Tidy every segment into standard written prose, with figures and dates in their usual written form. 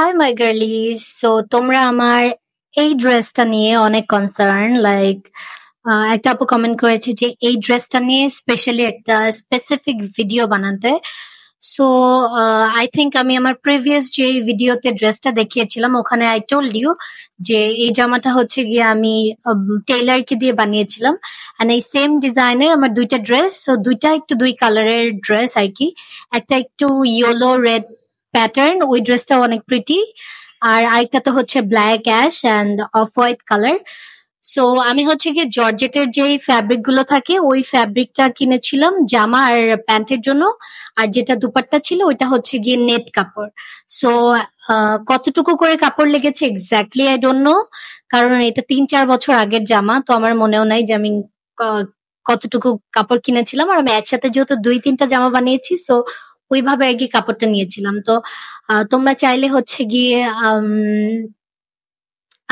Hi my গার্লিজ। So তোমরা আমার এই ড্রেসটা নিয়ে অনেক কনসার্ন, লাইক একটা আপু কমেন্ট করেছে যে এই ড্রেসটা নিয়ে স্পেশালি একটা স্পেসিফিক ভিডিও বানাতে। সো আই থিঙ্ক আমি আমার প্রিভিয়াস যে ভিডিওতে ড্রেসটা দেখিয়েছিলাম ওখানে আই টোল্ড ইউ যে এই জামাটা হচ্ছে গিয়ে আমি টেইলারকে দিয়ে বানিয়েছিলাম। এন্ড এই সেম ডিজাইনের আমার দুইটা ড্রেস, সো দুইটা একটু দুই কালারের ড্রেস আর কি। একটা একটু ইয়েলো রেড প্যাটার্ন, ওই ড্রেসটা অনেক প্রিটি। আর আরেকটা তো হচ্ছে black ash and off white colour. So আমি হচ্ছে গিয়ে জর্জেটের যে ফ্যাব্রিক গুলো থাকে ওই ফ্যাব্রিকটা কিনেছিলাম জামা আর প্যান্টের জন্য। আর যেটা দুপাট্টা ছিল ওইটা হচ্ছে গিয়ে নেট কাপড়। সো কতটুকু করে কাপড় লেগেছে এক্স্যাক্টলি আই ডোন্ট নো, কারণ এটা 3-4 বছর আগের জামা, তো আমার মনেও নাই যে আমি কতটুকু কাপড় কিনেছিলাম। আর আমি একসাথে যেহেতু 2-3টা জামা বানিয়েছি, সো ওইভাবে আর কি কাপড়টা নিয়েছিলাম। তো তোমরা চাইলে হচ্ছে গিয়ে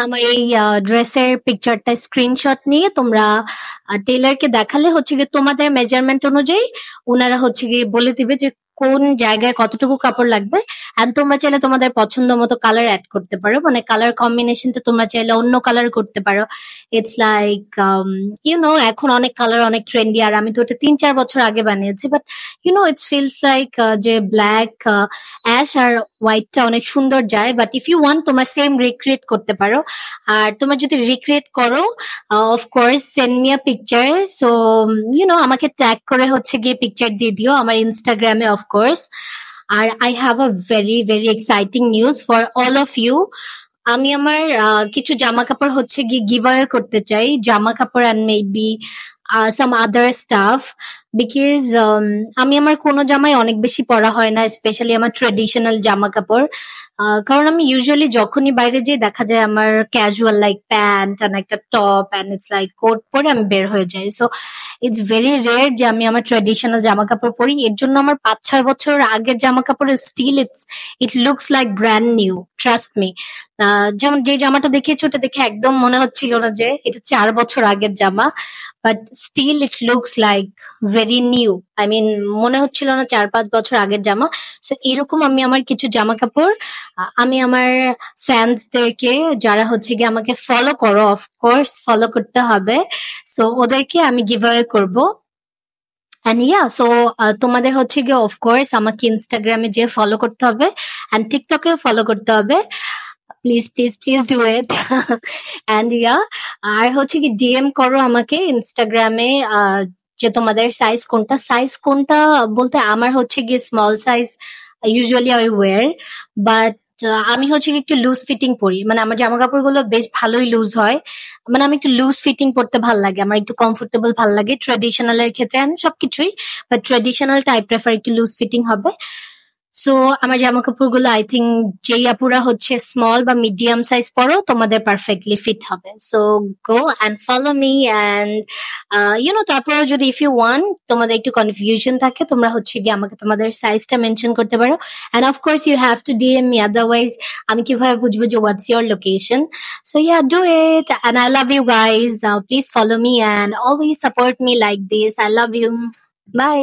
আমার এই ড্রেসের পিকচারটা স্ক্রিনশট নিয়ে তোমরা টেইলারকে দেখালে হচ্ছে গিয়ে তোমাদের মেজারমেন্ট অনুযায়ী ওনারা হচ্ছে গিয়ে বলে দিবে যে কোন জায়গায় কতটুকু কাপড় লাগবে। এন্ড তোমরা চাইলে তোমাদের পছন্দ মতো কালার অ্যাড করতে পারো, মানে কালার কম্বিনেশনটা তোমরা চাইলে অন্য কালার করতে পারো। ইটস লাইক এখন অনেক কালার অনেক ট্রেন্ডি, আর আমি তো ওটা 3-4 বছর আগে বানিয়েছি, বাট ইটস ফিলস লাইক যে ব্ল্যাক অ্যাশ আর হোয়াইটটা অনেক সুন্দর যায়। বাট ইফ ইউ ওয়ান্ট তোমরা সেম রিক্রিয়েট করতে পারো। আর তোমরা যদি রিক্রিয়েট করো, of course send me a picture. So আমাকে ট্যাগ করে হচ্ছে গিয়ে পিকচার দিয়ে দিও আমার ইনস্টাগ্রামে অফকোর্স। আর I have a very very exciting news for all of you. আমি আমার কিছু জামা কাপড় হচ্ছে গিয়ে গিভ অ্যাওয়ে করতে চাই, জামা কাপড় and maybe some other staff, because আমি আমার কোনো জামাই অনেক বেশি পরা হয় না, স্পেশালি আমার ট্রেডিশনাল জামা কাপড়। কারণ আমি ইউজুয়ালি যখনই বাইরে যাই দেখা যায় আমার ক্যাজুয়াল লাইক প্যান্ট অ্যান্ড একটা top and it's like coat পরে আমি বের হয়ে যাই। সো ইটস ভেরি রেয়ার যে আমি আমার ট্রেডিশনাল জামা কাপড় পরি। এর জন্য আমার 5-6 বছর আগের জামা কাপড় still it looks like brand new, trust me. যেমন যে জামাটা দেখিয়েছি ওটা দেখে একদম মনে হচ্ছিল না যে এটা 4 বছর আগের জামা, but still it looks like very new. I mean মনে হচ্ছিল না 4-5 বছর আগের জামা। সো এরকম আমি আমার কিছু জামা কাপড় আমি আমার ফ্যান্সদেরকে, যারা হচ্ছে গিয়ে আমাকে ফলো করো, অফকোর্স ফলো করতে হবে, সো ওদেরকে আমি গিভ অ্যাওয়ে করবো। অ্যান্ড সো তোমাদের হচ্ছে গিয়ে অফকোর্স আমাকে ইনস্টাগ্রামে যে ফলো করতে হবে অ্যান্ড টিকটকেও ফলো করতে হবে। Please please please do it. And আর হচ্ছে কি ডিএম করো আমাকে ইনস্টাগ্রামে যে তোমাদের সাইজ কোনটা বলতে আমার হচ্ছে গিয়ে small size usually I wear, but আমি হচ্ছে একটু লুজ ফিটিং পরি, মানে আমার জামা কাপড় গুলো বেশ ভালোই লুজ হয়, মানে আমি একটু লুজ ফিটিং পড়তে ভাল লাগে, আমার একটু কমফোর্টেবল ভাল লাগে ট্রেডিশনাল এর ক্ষেত্রে and সবকিছুই, বাট ট্রেডিশনাল টাইপ প্রেফার, একটু লুজ ফিটিং হবে। সো আমার জামা কাপড় গুলো আই থিঙ্ক যেই আপুরা হচ্ছে স্মল বা মিডিয়াম সাইজ পরো তোমাদের পারফেক্টলি ফিট হবে। So go and follow me and তারপরেও যদি ইফ ইউ ওয়ান্ট তোমাদের একটু কনফিউশন থাকে তোমরা হচ্ছে গিয়ে আমাকে তোমাদের সাইজটা মেনশন করতে পারো। And of course you have to DM me, otherwise আমি কিভাবে বুঝবো যে what's your location. So do it and I love you guys. Please follow me and always support me like this. I love you. By.